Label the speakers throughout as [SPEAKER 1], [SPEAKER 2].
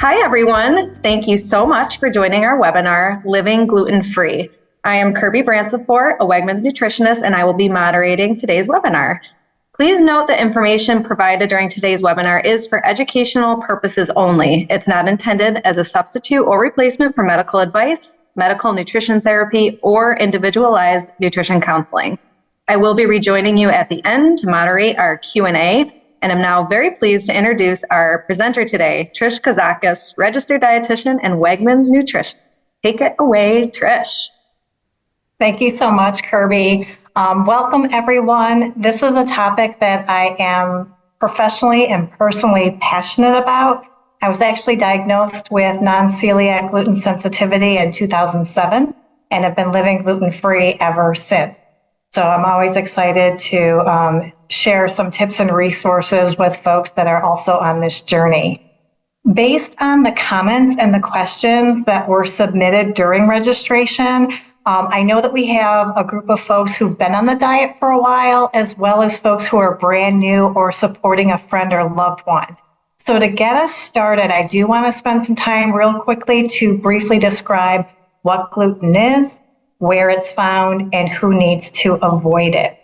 [SPEAKER 1] Hi, everyone. Thank you so much for joining our webinar, Living Gluten-Free. I am Kirby Bransford, a Wegmans Nutritionist, and I will be moderating today's webinar. Please note that information provided during today's webinar is for educational purposes only. It's not intended as a substitute or replacement for medical advice, medical nutrition therapy, or individualized nutrition counseling. I will be rejoining you at the end to moderate our Q&A. And I'm now very pleased to introduce our presenter today, Trish Kazacos, registered dietitian and Wegmans Nutritionist. Take it away, Trish.
[SPEAKER 2] Thank you so much, Kirby. Welcome, everyone. This is a topic that I am professionally and personally passionate about. I was actually diagnosed with non-celiac gluten sensitivity in 2007 and have been living gluten-free ever since. So I'm always excited to share some tips and resources with folks that are also on this journey. Based on the comments and the questions that were submitted during registration, I know that we have a group of folks who've been on the diet for a while, as well as folks who are brand new or supporting a friend or loved one. So to get us started, I do want to spend some time real quickly to briefly describe what gluten is, where it's found, and who needs to avoid it.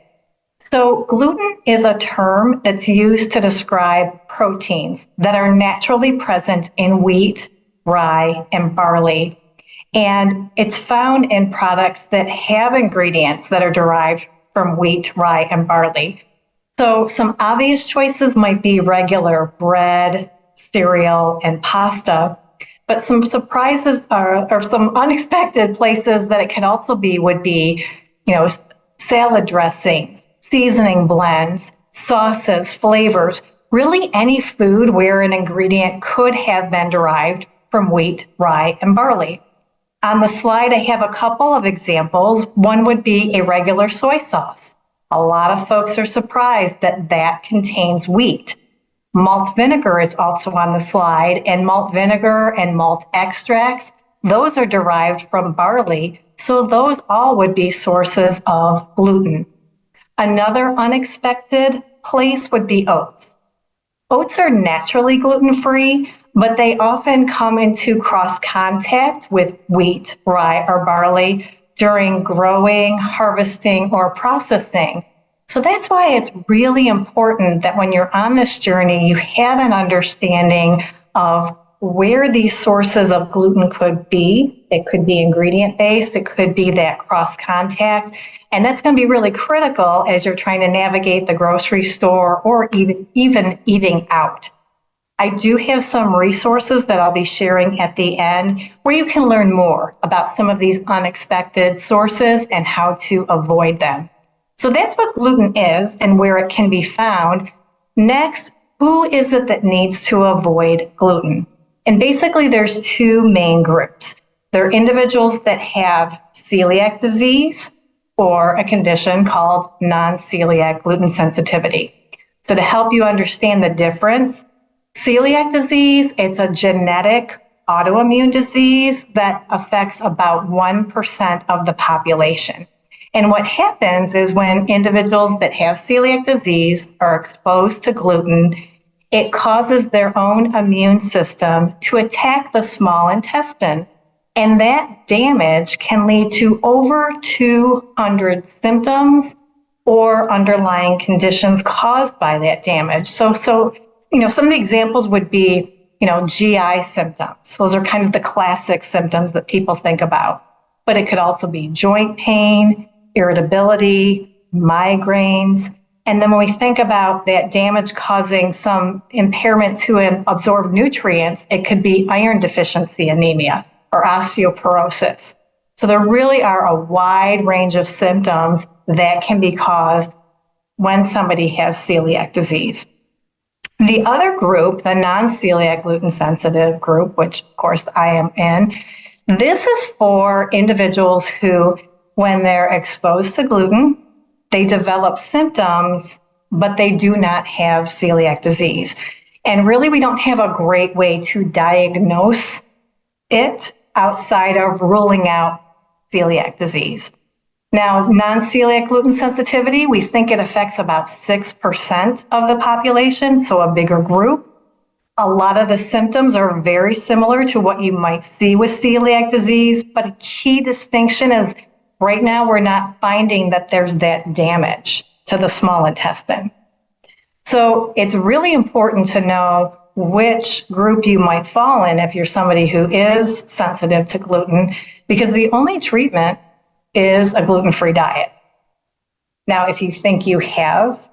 [SPEAKER 2] So gluten is a term that's used to describe proteins that are naturally present in wheat, rye, and barley. And it's found in products that have ingredients that are derived from wheat, rye, and barley. So some obvious choices might be regular bread, cereal, and pasta. But some surprises or some unexpected places that it can also be would be, salad dressings, seasoning blends, sauces, flavors, really any food where an ingredient could have been derived from wheat, rye, and barley. On the slide, I have a couple of examples. One would be a regular soy sauce. A lot of folks are surprised that that contains wheat. Malt vinegar is also on the slide, and malt vinegar and malt extracts, those are derived from barley, so those all would be sources of gluten. Another unexpected place would be oats. Oats are naturally gluten-free, but they often come into cross-contact with wheat, rye, or barley during growing, harvesting, or processing. So that's why it's really important that when you're on this journey, you have an understanding of where these sources of gluten could be. It could be ingredient-based, it could be that cross-contact, and that's going to be really critical as you're trying to navigate the grocery store or even eating out. I do have some resources that I'll be sharing at the end where you can learn more about some of these unexpected sources and how to avoid them. So that's what gluten is and where it can be found. Next, who is it that needs to avoid gluten? And basically there's two main groups. There are individuals that have celiac disease or a condition called non-celiac gluten sensitivity. So to help you understand the difference, celiac disease, it's a genetic autoimmune disease that affects about 1% of the population. And what happens is when individuals that have celiac disease are exposed to gluten, it causes their own immune system to attack the small intestine. And that damage can lead to over 200 symptoms or underlying conditions caused by that damage. So some of the examples would be, GI symptoms. Those are kind of the classic symptoms that people think about. But it could also be joint pain, irritability, migraines. And then when we think about that damage causing some impairment to absorb nutrients, it could be iron deficiency anemia or osteoporosis. So there really are a wide range of symptoms that can be caused when somebody has celiac disease. The other group, the non-celiac gluten sensitive group, which of course I am in, this is for individuals who, when they're exposed to gluten, they develop symptoms, but they do not have celiac disease. And really, we don't have a great way to diagnose it outside of ruling out celiac disease. Now, non-celiac gluten sensitivity, we think it affects about 6% of the population, so a bigger group. A lot of the symptoms are very similar to what you might see with celiac disease, but a key distinction is right now we're not finding that there's that damage to the small intestine. So it's really important to know which group you might fall in if you're somebody who is sensitive to gluten, because the only treatment is a gluten-free diet. Now, if you think you have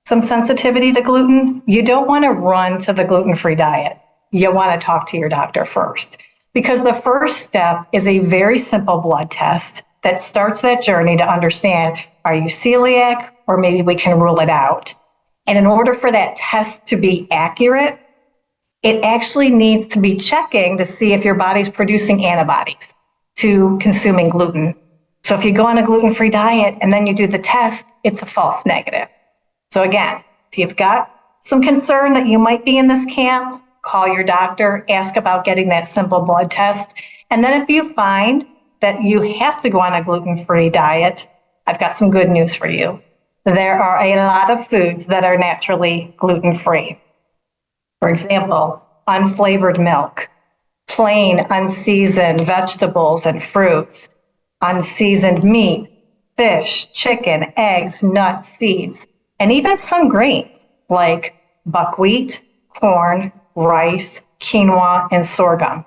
[SPEAKER 2] some sensitivity to gluten, you don't want to run to the gluten-free diet. You want to talk to your doctor first, because the first step is a very simple blood test that starts that journey to understand, are you celiac, or maybe we can rule it out. And in order for that test to be accurate, it actually needs to be checking to see if your body's producing antibodies to consuming gluten. So if you go on a gluten-free diet and then you do the test, it's a false negative. So again, if you've got some concern that you might be in this camp, call your doctor, ask about getting that simple blood test. And then if you find that you have to go on a gluten-free diet, I've got some good news for you. There are a lot of foods that are naturally gluten-free. For example, unflavored milk, plain unseasoned vegetables and fruits, unseasoned meat, fish, chicken, eggs, nuts, seeds, and even some grains like buckwheat, corn, rice, quinoa, and sorghum.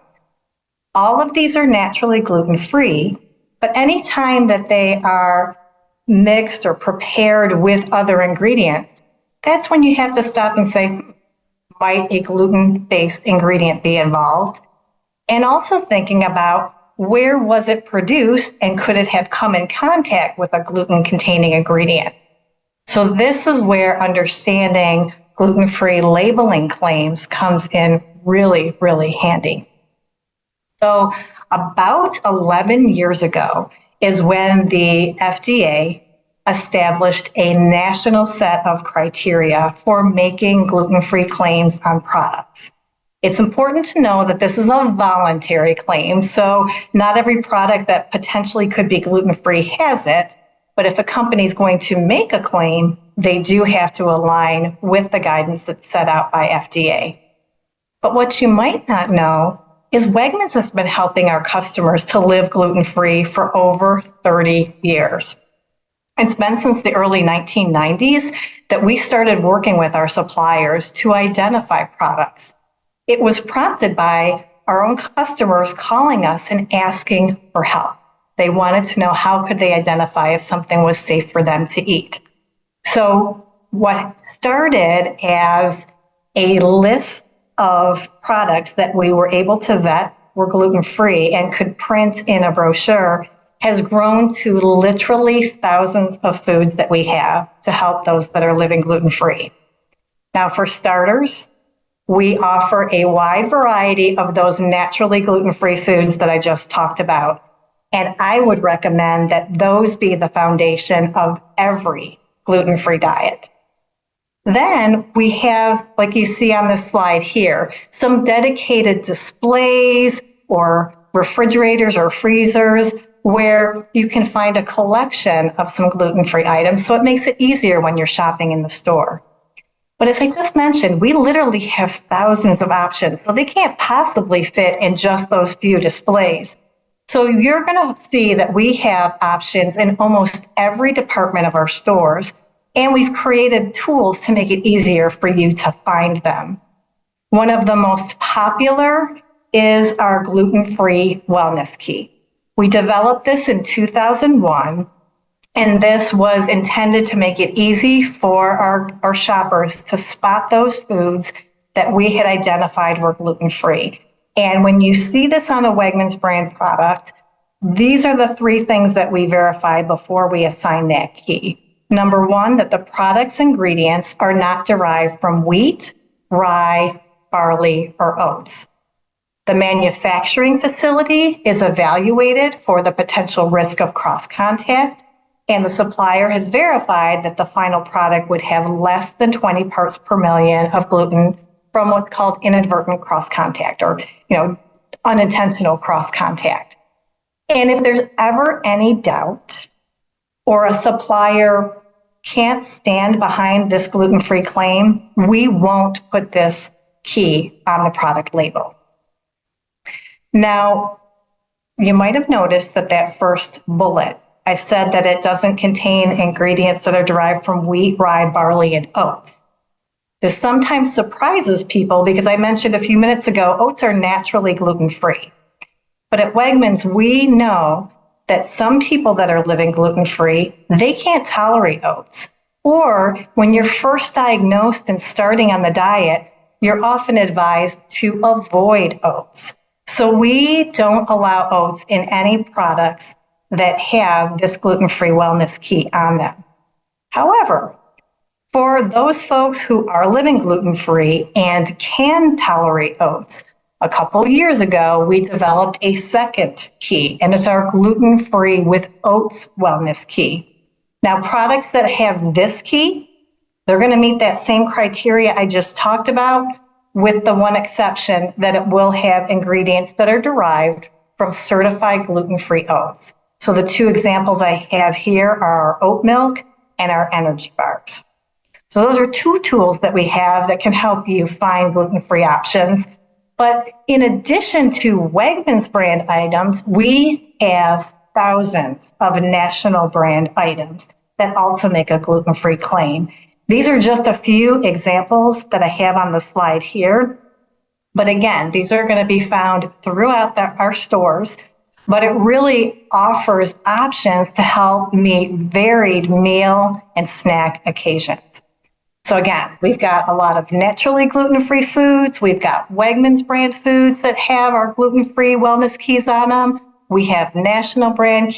[SPEAKER 2] All of these are naturally gluten-free, but anytime that they are mixed or prepared with other ingredients, that's when you have to stop and say, might a gluten-based ingredient be involved? And also thinking about where was it produced and could it have come in contact with a gluten-containing ingredient? So this is where understanding gluten-free labeling claims comes in really, really handy. So about 11 years ago is when the FDA established a national set of criteria for making gluten-free claims on products. It's important to know that this is a voluntary claim, so not every product that potentially could be gluten-free has it, but if a company is going to make a claim, they do have to align with the guidance that's set out by FDA. But what you might not know is Wegmans has been helping our customers to live gluten-free for over 30 years. It's been since the early 1990s that we started working with our suppliers to identify products. It was prompted by our own customers calling us and asking for help. They wanted to know how could they identify if something was safe for them to eat. So what started as a list of products that we were able to vet were gluten-free and could print in a brochure has grown to literally thousands of foods that we have to help those that are living gluten-free. Now, for starters, we offer a wide variety of those naturally gluten-free foods that I just talked about. And I would recommend that those be the foundation of every gluten-free diet. Then we have, like you see on this slide here, some dedicated displays or refrigerators or freezers where you can find a collection of some gluten-free items, so it makes it easier when you're shopping in the store. But as I just mentioned, we literally have thousands of options, so they can't possibly fit in just those few displays. So you're going to see that we have options in almost every department of our stores, and we've created tools to make it easier for you to find them. One of the most popular is our gluten-free wellness key. We developed this in 2001, and this was intended to make it easy for our shoppers to spot those foods that we had identified were gluten-free. And when you see this on a Wegmans brand product, these are the three things that we verify before we assign that key. Number one, that the product's ingredients are not derived from wheat, rye, barley, or oats. The manufacturing facility is evaluated for the potential risk of cross-contact, and the supplier has verified that the final product would have less than 20 parts per million of gluten from what's called inadvertent cross-contact or, unintentional cross-contact. And if there's ever any doubt or a supplier can't stand behind this gluten-free claim, we won't put this key on the product label. Now, you might have noticed that first bullet, I said that it doesn't contain ingredients that are derived from wheat, rye, barley, and oats. This sometimes surprises people because I mentioned a few minutes ago, oats are naturally gluten-free. But at Wegmans, we know that some people that are living gluten-free, they can't tolerate oats. Or when you're first diagnosed and starting on the diet, you're often advised to avoid oats. So we don't allow oats in any products that have this gluten-free wellness key on them. However, for those folks who are living gluten-free and can tolerate oats, a couple years ago, we developed a second key, and it's our gluten-free with oats wellness key. Now, products that have this key, they're going to meet that same criteria I just talked about, with the one exception that it will have ingredients that are derived from certified gluten-free oats. So the two examples I have here are our oat milk and our energy bars. So those are two tools that we have that can help you find gluten-free options. But in addition to Wegmans brand items, we have thousands of national brand items that also make a gluten-free claim. These are just a few examples that I have on the slide here. But again, these are going to be found throughout our stores, but it really offers options to help meet varied meal and snack occasions. So again, we've got a lot of naturally gluten-free foods. We've got Wegmans brand foods that have our gluten-free wellness keys on them. We have national brand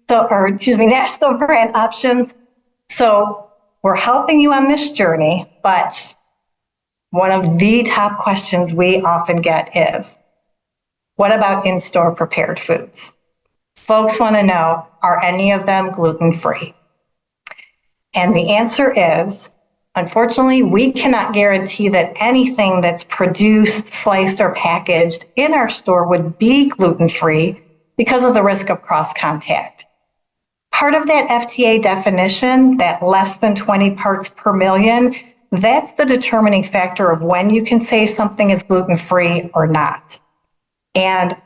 [SPEAKER 2] national brand options. So we're helping you on this journey, but one of the top questions we often get is, what about in-store prepared foods? Folks want to know, are any of them gluten-free? And the answer is, unfortunately, we cannot guarantee that anything that's produced, sliced, or packaged in our store would be gluten-free because of the risk of cross-contact. Part of that FDA definition, that less than 20 parts per million, that's the determining factor of when you can say something is gluten-free or not. And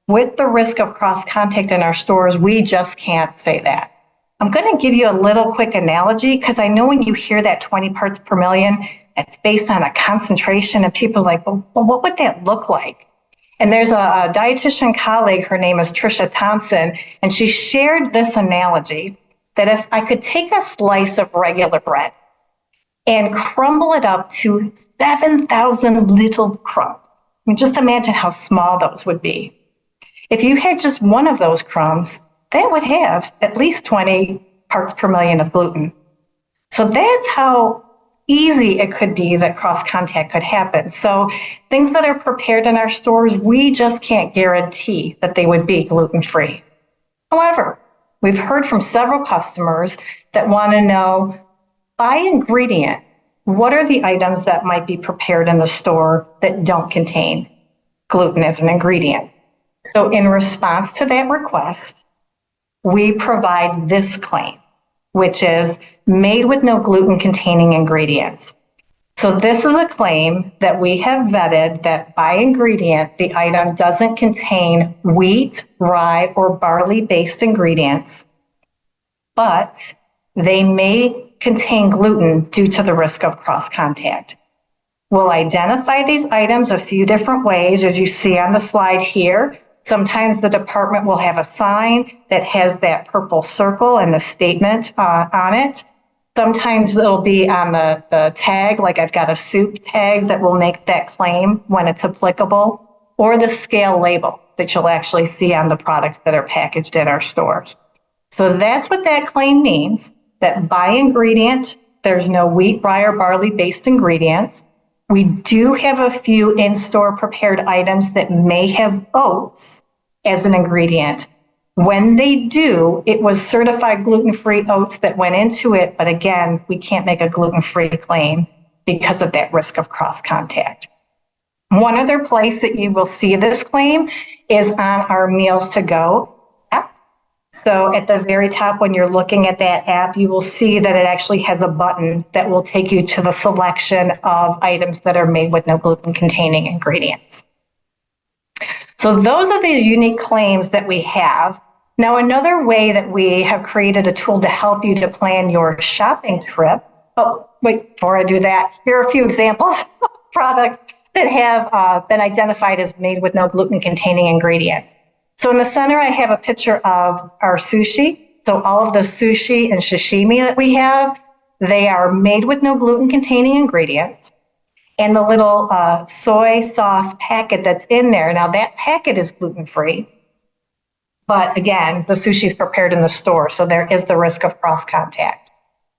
[SPEAKER 2] with the risk of cross-contact in our stores, we just can't say that. I'm going to give you a little quick analogy because I know when you hear that 20 parts per million, it's based on a concentration and people are like, well, what would that look like? And there's a dietitian colleague, her name is Trish Kazacos, and she shared this analogy that if I could take a slice of regular bread and crumble it up to 7,000 little crumbs, I mean, just imagine how small those would be. If you had just one of those crumbs, that would have at least 20 parts per million of gluten. So that's how easy it could be that cross-contact could happen. So things that are prepared in our stores, we just can't guarantee that they would be gluten-free. However, we've heard from several customers that want to know, by ingredient, what are the items that might be prepared in the store that don't contain gluten as an ingredient? So in response to that request, we provide this claim, which is made with no gluten-containing ingredients. So this is a claim that we have vetted that by ingredient, the item doesn't contain wheat, rye, or barley-based ingredients, but they may contain gluten due to the risk of cross-contact. We'll identify these items a few different ways, as you see on the slide here. Sometimes the department will have a sign that has that purple circle and the statement on it. Sometimes it'll be on the tag, like I've got a soup tag that will make that claim when it's applicable, or the scale label that you'll actually see on the products that are packaged in our stores. So that's what that claim means, that by ingredient, there's no wheat, rye, or barley-based ingredients. We do have a few in-store prepared items that may have oats as an ingredient. When they do, it was certified gluten-free oats that went into it, but again, we can't make a gluten-free claim because of that risk of cross-contact. One other place that you will see this claim is on our meals to go app. So at the very top, when you're looking at that app, you will see that it actually has a button that will take you to the selection of items that are made with no gluten-containing ingredients. So those are the unique claims that we have. Now, another way that we have created a tool to help you to plan your shopping trip. Oh, wait, before I do that, here are a few examples of products that have been identified as made with no gluten-containing ingredients. So in the center, I have a picture of our sushi. So all of the sushi and sashimi that we have, they are made with no gluten-containing ingredients. And the little soy sauce packet that's in there, now that packet is gluten-free. But again, the sushi is prepared in the store, so there is the risk of cross-contact.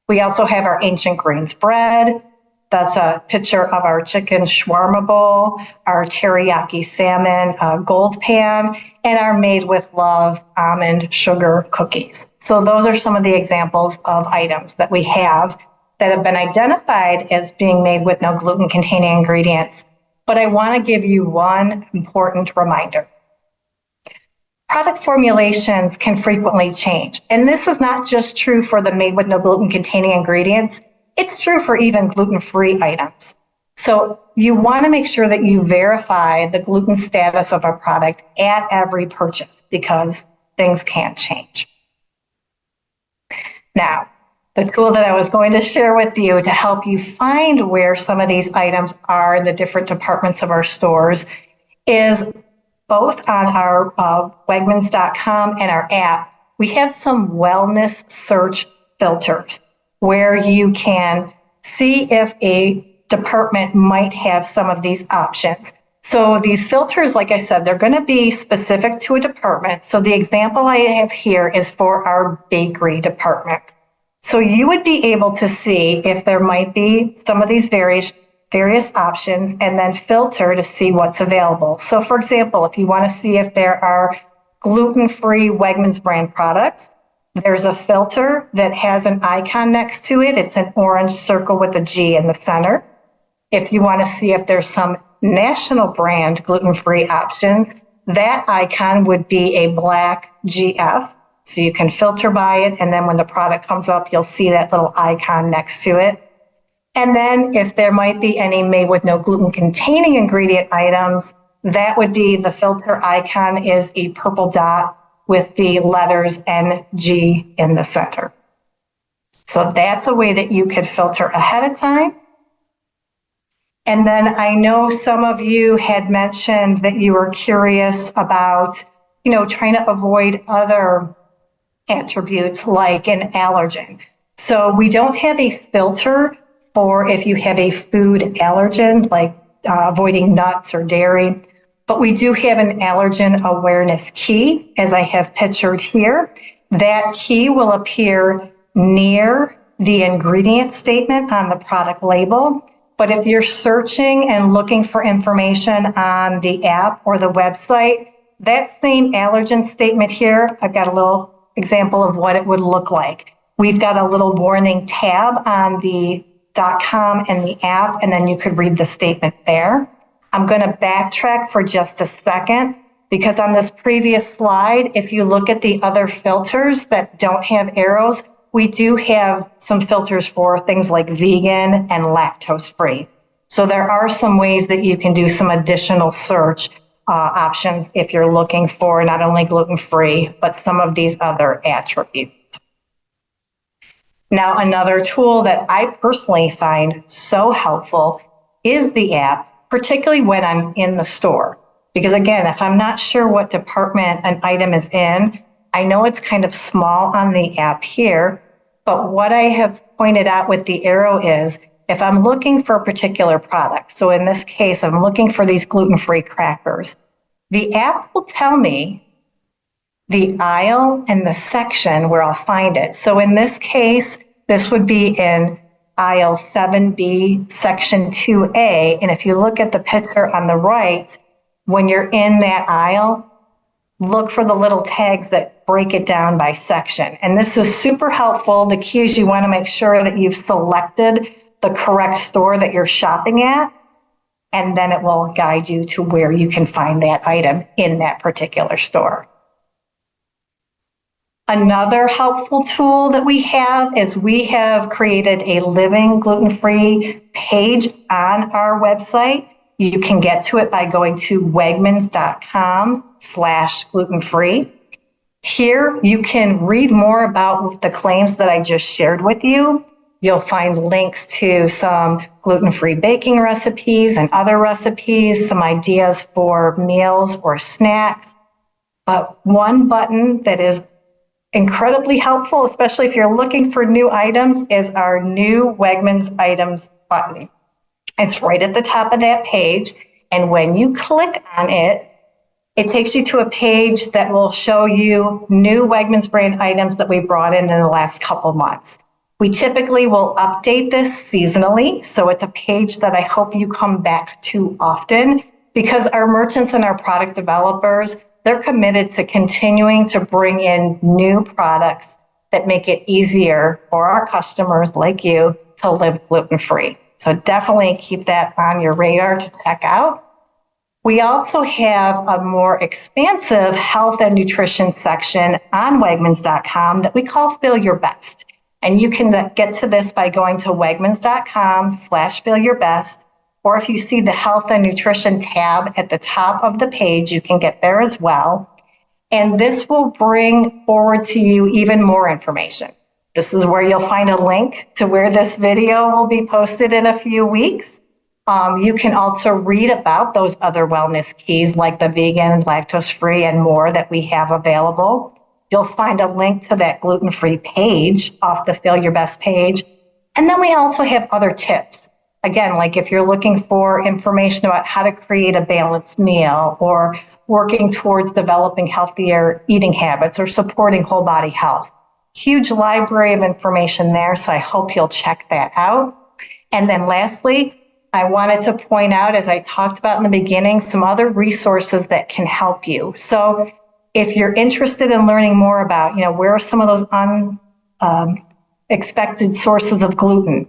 [SPEAKER 2] We also have our ancient grains bread. That's a picture of our chicken shawarma bowl, our teriyaki salmon gold pan, and our made with love almond sugar cookies. So those are some of the examples of items that we have that have been identified as being made with no gluten-containing ingredients. But I want to give you one important reminder. Product formulations can frequently change. And this is not just true for the made with no gluten-containing ingredients. It's true for even gluten-free items. So you want to make sure that you verify the gluten status of a product at every purchase because things can change. Now, the tool that I was going to share with you to help you find where some of these items are in the different departments of our stores is both on our Wegmans.com and our app. We have some wellness search filters where you can see if a department might have some of these options. So these filters, like I said, they're going to be specific to a department. So the example I have here is for our bakery department. So you would be able to see if there might be some of these various options and then filter to see what's available. So for example, if you want to see if there are gluten-free Wegmans brand products, there's a filter that has an icon next to it. It's an orange circle with a G in the center. If you want to see if there's some national brand gluten-free options, that icon would be a black GF. So you can filter by it, and then when the product comes up, you'll see that little icon next to it. And then if there might be any made with no gluten-containing ingredient items, that would be the filter icon is a purple dot with the letters NG in the center. So that's a way that you could filter ahead of time. And then I know some of you had mentioned that you were curious about, trying to avoid other attributes like an allergen. So we don't have a filter for if you have a food allergen, like avoiding nuts or dairy. But we do have an allergen awareness key, as I have pictured here. That key will appear near the ingredient statement on the product label. But if you're searching and looking for information on the app or the website, that same allergen statement here, I've got a little example of what it would look like. We've got a little warning tab on the .com and the app, and then you could read the statement there. I'm going to backtrack for just a second because on this previous slide, if you look at the other filters that don't have arrows, we do have some filters for things like vegan and lactose free. So there are some ways that you can do some additional search options if you're looking for not only gluten-free, but some of these other attributes. Now, another tool that I personally find so helpful is the app, particularly when I'm in the store. Because again, if I'm not sure what department an item is in, I know it's kind of small on the app here, but what I have pointed out with the arrow is if I'm looking for a particular product, so in this case, I'm looking for these gluten-free crackers, the app will tell me the aisle and the section where I'll find it. So in this case, this would be in aisle 7B, section 2A. And if you look at the picture on the right, when you're in that aisle, look for the little tags that break it down by section. And this is super helpful. The key is you want to make sure that you've selected the correct store that you're shopping at, and then it will guide you to where you can find that item in that particular store. Another helpful tool that we have we have created a living gluten-free page on our website. You can get to it by going to wegmans.com/gluten-free. Here you can read more about the claims that I just shared with you. You'll find links to some gluten-free baking recipes and other recipes, some ideas for meals or snacks. But one button that is incredibly helpful, especially if you're looking for new items, is our new Wegmans items button. It's right at the top of that page. And when you click on it, it takes you to a page that will show you new Wegmans brand items that we brought in the last couple months. We typically will update this seasonally, so it's a page that I hope you come back to often, because our merchants and our product developers, they're committed to continuing to bring in new products that make it easier for our customers like you to live gluten-free. So definitely keep that on your radar to check out. We also have a more expansive health and nutrition section on Wegmans.com that we call Feel Your Best. And you can get to this by going to Wegmans.com/feelyourbest. Or if you see the health and nutrition tab at the top of the page, you can get there as well. And this will bring forward to you even more information. This is where you'll find a link to where this video will be posted in a few weeks. You can also read about those other wellness keys like the vegan, lactose-free, and more that we have available. You'll find a link to that gluten-free page off the Feel Your Best page. And then we also have other tips. Again, like if you're looking for information about how to create a balanced meal or working towards developing healthier eating habits or supporting whole body health. Huge library of information there, so I hope you'll check that out. And then lastly, I wanted to point out, as I talked about in the beginning, some other resources that can help you. So if you're interested in learning more about, where are some of those unexpected sources of gluten,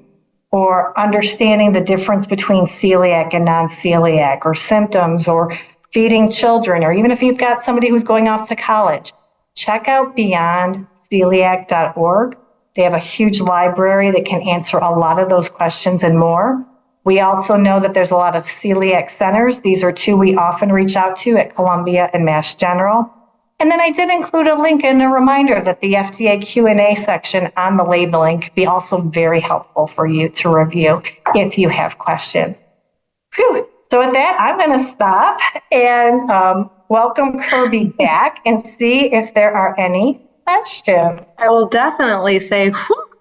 [SPEAKER 2] or understanding the difference between celiac and non-celiac, or symptoms, or feeding children, or even if you've got somebody who's going off to college, check out beyondceliac.org. They have a huge library that can answer a lot of those questions and more. We also know that there's a lot of celiac centers. These are two we often reach out to at Columbia and Mass General. And then I did include a link and a reminder that the FDA Q&A section on the labeling could be also very helpful for you to review if you have questions. Whew. So with that, I'm going to stop and welcome Kirby back and see if there are any questions.
[SPEAKER 1] I will definitely say,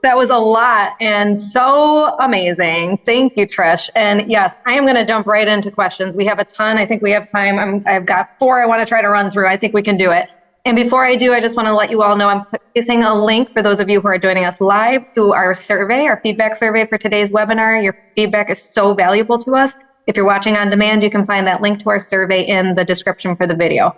[SPEAKER 1] that was a lot and so amazing. Thank you, Trish. And yes, I am going to jump right into questions. We have a ton. I think we have time. I've got 4 I want to try to run through. I think we can do it. And before I do, I just want to let you all know I'm placing a link for those of you who are joining us live to our survey, our feedback survey for today's webinar. Your feedback is so valuable to us. If you're watching on demand, you can find that link to our survey in the description for the video.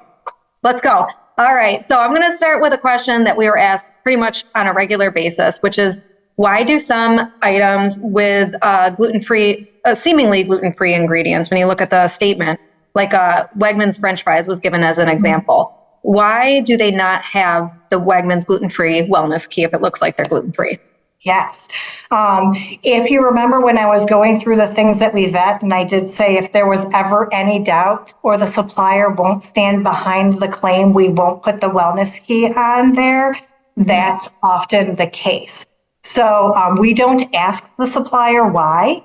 [SPEAKER 1] Let's go. All right, so I'm going to start with a question that we were asked pretty much on a regular basis, which is, why do some items with gluten-free, seemingly gluten-free ingredients, when you look at the statement, like Wegmans French fries was given as an example, why do they not have the Wegmans gluten-free wellness key if it looks like they're gluten-free?
[SPEAKER 2] Yes. If you remember when I was going through the things that we vet, and I did say if there was ever any doubt or the supplier won't stand behind the claim, we won't put the wellness key on there, that's often the case. So we don't ask the supplier why,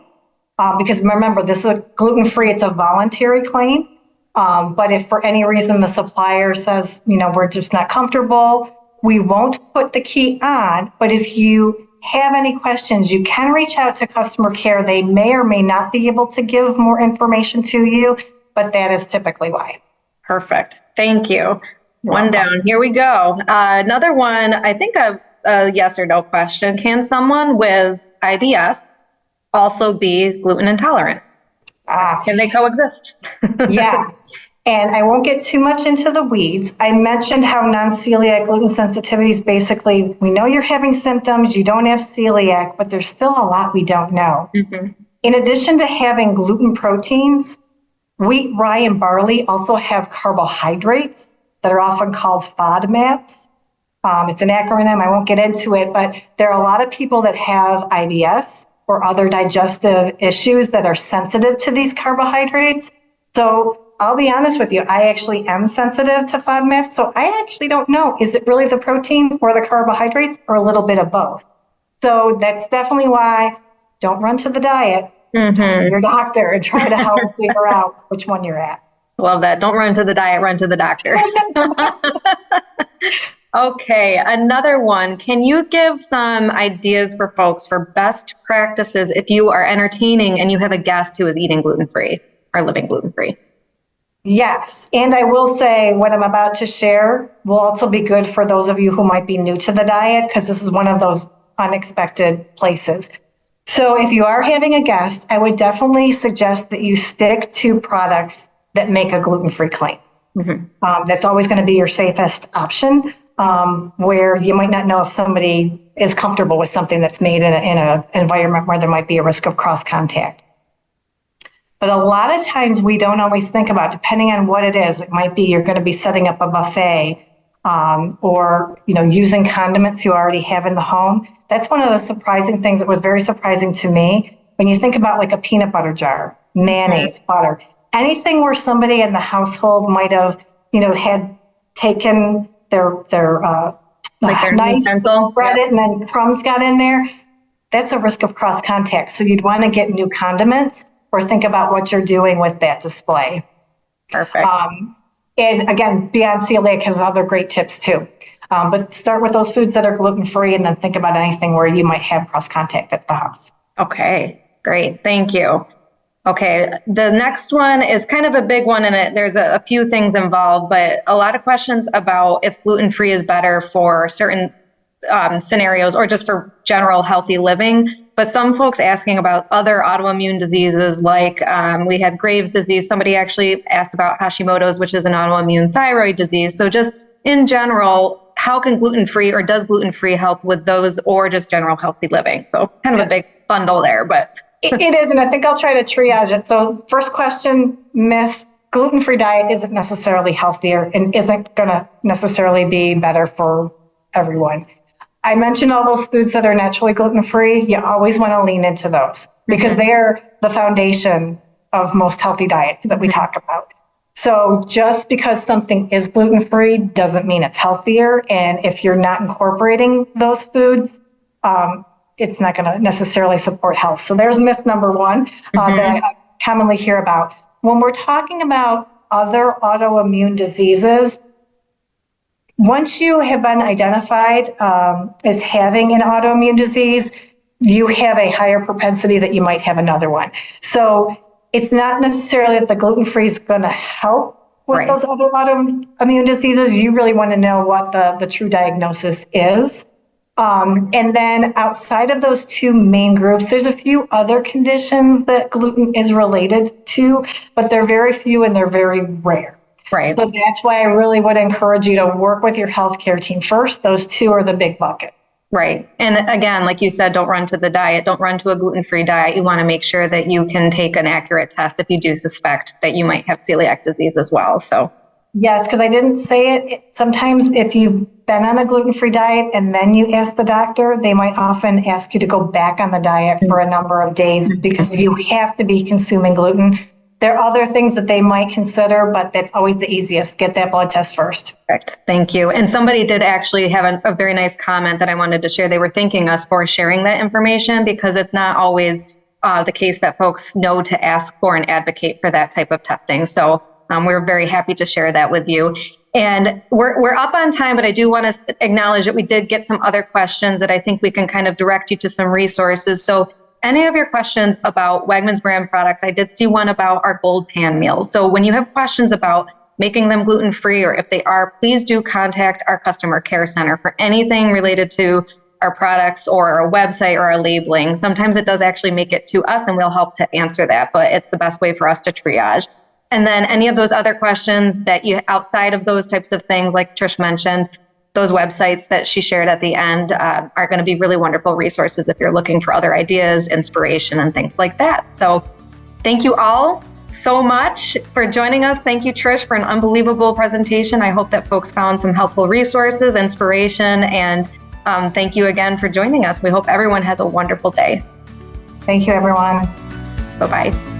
[SPEAKER 2] because remember, this is gluten-free, it's a voluntary claim. But if for any reason the supplier says, we're just not comfortable, we won't put the key on. But if you have any questions, you can reach out to customer care. They may or may not be able to give more information to you, but that is typically why.
[SPEAKER 1] Perfect. Thank you. One down. Here we go. Another one, I think a yes or no question. Can someone with IBS also be gluten intolerant? Can they coexist?
[SPEAKER 2] Yes. And I won't get too much into the weeds. I mentioned how non-celiac gluten sensitivity is basically, we know you're having symptoms, you don't have celiac, but there's still a lot we don't know. Mm-hmm. In addition to having gluten proteins, wheat, rye, and barley also have carbohydrates that are often called FODMAPs. It's an acronym. I won't get into it, but there are a lot of people that have IBS or other digestive issues that are sensitive to these carbohydrates. So I'll be honest with you, I actually am sensitive to FODMAPs. So I actually don't know, is it really the protein or the carbohydrates or a little bit of both? So that's definitely why don't run to the diet. Talk to your doctor and try to help figure out which one you're at.
[SPEAKER 1] Love that. Don't run to the diet, run to the doctor. Okay, another one. Can you give some ideas for folks for best practices if you are entertaining and you have a guest who is eating gluten-free or living gluten-free?
[SPEAKER 2] Yes, and I will say what I'm about to share will also be good for those of you who might be new to the diet, because this is one of those unexpected places. So if you are having a guest, I would definitely suggest that you stick to products that make a gluten-free claim. That's always going to be your safest option, where you might not know if somebody is comfortable with something that's made in an environment where there might be a risk of cross-contact. But a lot of times we don't always think about, depending on what it is, it might be you're going to be setting up a buffet or using condiments you already have in the home. That's one of the surprising things that was very surprising to me. When you think about like a peanut butter jar, mayonnaise, butter, anything where somebody in the household might have, had taken their knife,
[SPEAKER 1] utensil,
[SPEAKER 2] spread it, and then crumbs got in there, that's a risk of cross contact. So you'd want to get new condiments or think about what you're doing with that display.
[SPEAKER 1] Perfect.
[SPEAKER 2] And again, Beyond Celiac has other great tips too. But start with those foods that are gluten-free and then think about anything where you might have cross contact at the house.
[SPEAKER 1] Okay, great. Thank you. Okay, the next one is kind of a big one, and there's a few things involved, but a lot of questions about if gluten-free is better for certain scenarios or just for general healthy living. But some folks asking about other autoimmune diseases, like we had Graves' disease. Somebody actually asked about Hashimoto's, which is an autoimmune thyroid disease. So just in general, how can gluten-free or does gluten-free help with those or just general healthy living? So kind of a big bundle there, but...
[SPEAKER 2] It is, and I think I'll try to triage it. So first question, myth, gluten-free diet isn't necessarily healthier and isn't going to necessarily be better for everyone. I mentioned all those foods that are naturally gluten-free. You always want to lean into those because they are the foundation of most healthy diets that we talk about. So just because something is gluten-free doesn't mean it's healthier. And if you're not incorporating those foods, it's not going to necessarily support health. So there's myth number one that I commonly hear about. When we're talking about other autoimmune diseases, once you have been identified as having an autoimmune disease, you have a higher propensity that you might have another one. So it's not necessarily that the gluten-free is going to help with those other autoimmune diseases. You really want to know what the true diagnosis is. And then outside of those two main groups, there's a few other conditions that gluten is related to, but they're very few and they're very rare.
[SPEAKER 1] Right.
[SPEAKER 2] So that's why I really would encourage you to work with your healthcare team first. Those two are the big bucket.
[SPEAKER 1] Right. And again, like you said, don't run to the diet. Don't run to a gluten-free diet. You want to make sure that you can take an accurate test if you do suspect that you might have celiac disease as well. So
[SPEAKER 2] yes, because I didn't say it. Sometimes if you've been on a gluten-free diet and then you ask the doctor, they might often ask you to go back on the diet for a number of days because you have to be consuming gluten. There are other things that they might consider, but that's always the easiest. Get that blood test first.
[SPEAKER 1] Perfect. Thank you. And somebody did actually have a very nice comment that I wanted to share. They were thanking us for sharing that information because it's not always the case that folks know to ask for and advocate for that type of testing. So we're very happy to share that with you. And we're up on time, but I do want to acknowledge that we did get some other questions that I think we can kind of direct you to some resources. So any of your questions about Wegmans brand products, I did see one about our gold pan meals. So when you have questions about making them gluten-free or if they are, please do contact our customer care center for anything related to our products or our website or our labeling. Sometimes it does actually make it to us and we'll help to answer that, but it's the best way for us to triage. And then any of those other questions that you, outside of those types of things, like Trish mentioned, those websites that she shared at the end are going to be really wonderful resources if you're looking for other ideas, inspiration, and things like that. So thank you all so much for joining us. Thank you, Trish, for an unbelievable presentation. I hope that folks found some helpful resources, inspiration, and thank you again for joining us. We hope everyone has a wonderful day.
[SPEAKER 2] Thank you, everyone.
[SPEAKER 1] Bye-bye.